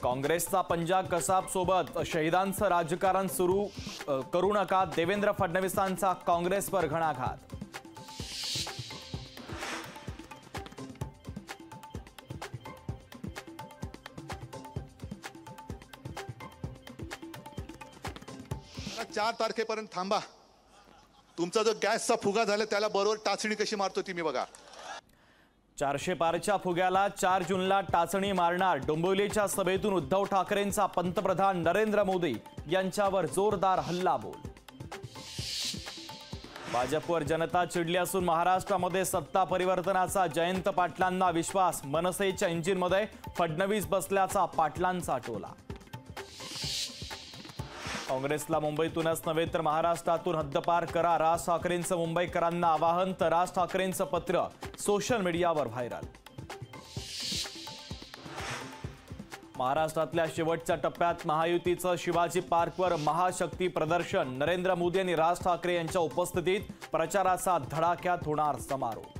काँग्रेसचा पंजा कसाब सोबत शहीदांचं राजकारण सुरू करू नका, देवेंद्र फडणवीसांचा काँग्रेसवर घणाघात। चार तारखेपर्यंत थांबा। तुमचा जो गॅसचा फुगा झाला त्याला बरोबर टाचणी कशी मारतो ती मी बघा। 400 पारच्या फुग्याला 4 जूनला टाचणी मारणार। डोंबिवलीच्या सभेतून उद्धव ठाकरेंचा पंतप्रधान नरेंद्र मोदी यांच्यावर जोरदार हल्लाबोल। भाजपवर जनता चिडली असून महाराष्ट्रामध्ये सत्ता परिवर्तनाचा जयंत पाटलांना विश्वास। मनसेच्या इंजिनमध्ये फडणवीस बसल्याचा पाटलांचा टोला। काँग्रेसला मुंबईतूनच नव्हे तर महाराष्ट्रातून हद्दपार करा, राज ठाकरेंचं मुंबईकरांना आवाहन। तर राज ठाकरेंचं पत्र सोशल मीडियावर व्हायरल। महाराष्ट्रातल्या शेवटच्या टप्प्यात महायुतीचं शिवाजी पार्कवर महाशक्ती प्रदर्शन। नरेंद्र मोदी आणि राज ठाकरे यांच्या उपस्थितीत प्रचाराचा धडाक्यात होणार समारोप।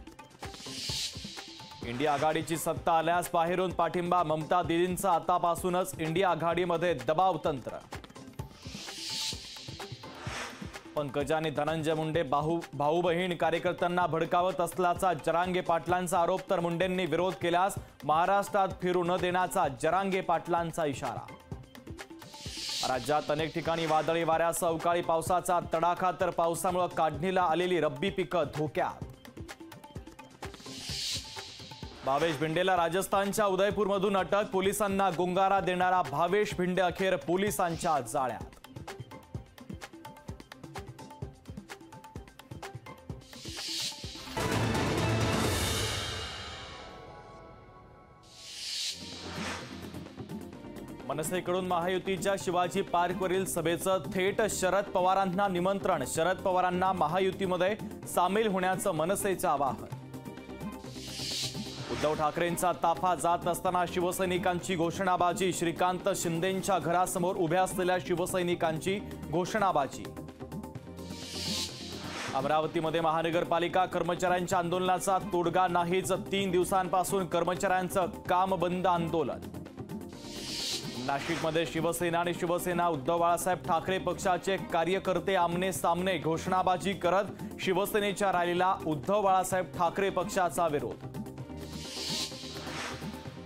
इंडिया आघाडीची सत्ता आल्यास बाहेरून पाठिंबा। ममता दीदींचा आतापासूनच इंडिया आघाडीमध्ये दबाव तंत्र। पंकजा आणि धनंजय मुंडे भाऊ बहीण कार्यकर्त्यांना भडकावत असल्याचा जरांगे पाटलांचा आरोप। तर मुंडेंनी विरोध केल्यास महाराष्ट्रात फिरू न देण्याचा जरांगे पाटलांचा इशारा। राज्यात अनेक ठिकाणी वादळी वाऱ्यासह अवकाळी पावसाचा तडाखा। तर पावसामुळे काढणीला आलेली रब्बी पिकं धोक्यात। भावेश भिंडेला राजस्थानच्या उदयपूरमधून अटक। पोलिसांना गुंगारा देणारा भावेश भिंडे अखेर पोलिसांच्या जाळ्यात। मनसेकडून महायुतीच्या शिवाजी पार्कवरील सभेचं थेट शरद पवारांना निमंत्रण। शरद पवारांना महायुतीमध्ये सामील होण्याचं मनसेचं आवाहन। उद्धव ठाकरेंचा ताफा जात असताना शिवसैनिकांची घोषणाबाजी। श्रीकांत शिंदेंच्या घरासमोर उभ्या असलेल्या शिवसैनिकांची घोषणाबाजी। अमरावतीमध्ये महानगरपालिका कर्मचाऱ्यांच्या आंदोलनाचा तोडगा नाहीच। 3 दिवसांपासून कर्मचाऱ्यांचं काम बंद आंदोलन। नाशिकमध्ये शिवसेना आणि शिवसेना उद्धव बाळासाहेब ठाकरे पक्षाचे कार्यकर्ते आमने सामने। घोषणाबाजी करत शिवसेनेच्या रॅलीला उद्धव बाळासाहेब ठाकरे पक्षाचा विरोध।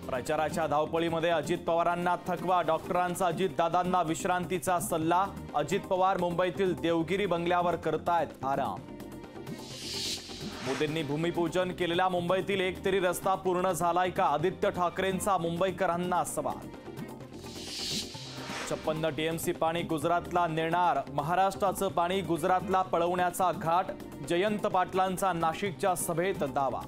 प्रचाराच्या धावपळीमध्ये अजित पवारांना थकवा। डॉक्टरांचा अजितदादांना विश्रांतीचा सल्ला। अजित पवार मुंबईतील देवगिरी बंगल्यावर करतायत आराम। मोदींनी भूमिपूजन केलेला मुंबईतील एक तरी रस्ता पूर्ण झालाय का? आदित्य ठाकरेंचा मुंबईकरांना सवाल। 56 टीएमसी पाणी गुजरातला नेणार। महाराष्ट्राचं पाणी गुजरातला पळवण्याचा घाट। जयंत पाटलांचा नाशिकच्या सभेत दावा।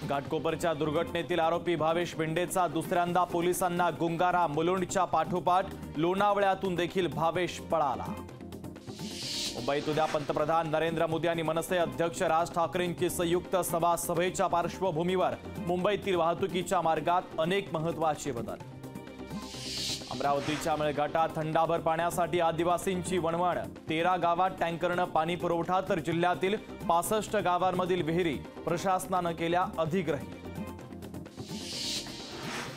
घाटकोपरच्या दुर्घटनेतील आरोपी भावेश भिंडेचा दुसऱ्यांदा पोलिसांना गुंगारा। मुलुंडच्या पाठोपाठ लोणावळ्यातून देखील भावेश पळाला। मुंबईत उद्या पंतप्रधान नरेंद्र मोदी आणि मनसे अध्यक्ष राज ठाकरेंची संयुक्त सभा। सभेच्या पार्श्वभूमीवर मुंबईतील वाहतुकीच्या मार्गात अनेक महत्त्वाचे बदल। अमरावतीच्या मेळघाटात थंडाभर पाण्यासाठी आदिवासींची वणवण। 13 गावात टँकरनं पाणी पुरवठा। तर जिल्ह्यातील 65 गावांमधील विहिरी प्रशासनानं केल्या अधिग्रहित।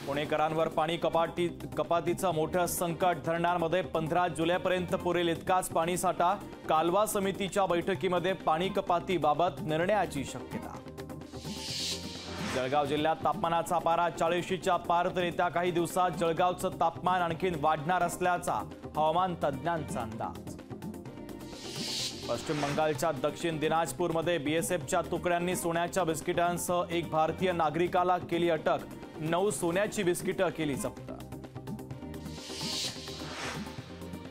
पुणेकरांवर पाणी कपातीचं मोठं संकट। धरणांमध्ये 15 जुलैपर्यंत पुरेल इतकाच पाणीसाठा। कालवा समितीच्या बैठकीमध्ये पाणी कपातीबाबत निर्णयाची शक्यता। जळगाव जिल्ह्यात तापमानाचा पारा 40च्या पार। तर येत्या काही दिवसात जळगावचं तापमान आणखीन वाढणार असल्याचा हवामान तज्ज्ञांचा अंदाज। पश्चिम बंगालच्या दक्षिण दिनाजपूरमध्ये बीएसएफच्या तुकड्यांनी सोन्याच्या बिस्किटांसह एक भारतीय नागरिकाला केली अटक। 9 सोन्याची बिस्किटं केली जप्त।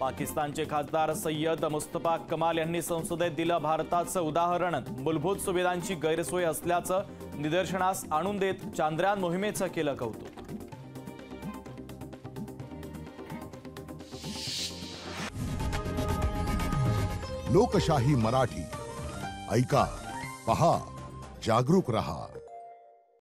पाकिस्तानचे खासदार सय्यद मुस्तफा कमाल यांनी संसदेत दिलं भारताचं उदाहरण। मूलभूत सुविधांची गैरसोय असल्याचं निदर्शनास आणून देत चांद्रयान मोहिमेचं केलं कौतुक। लोकशाही मराठी ऐका, पहा, जागरूक रहा।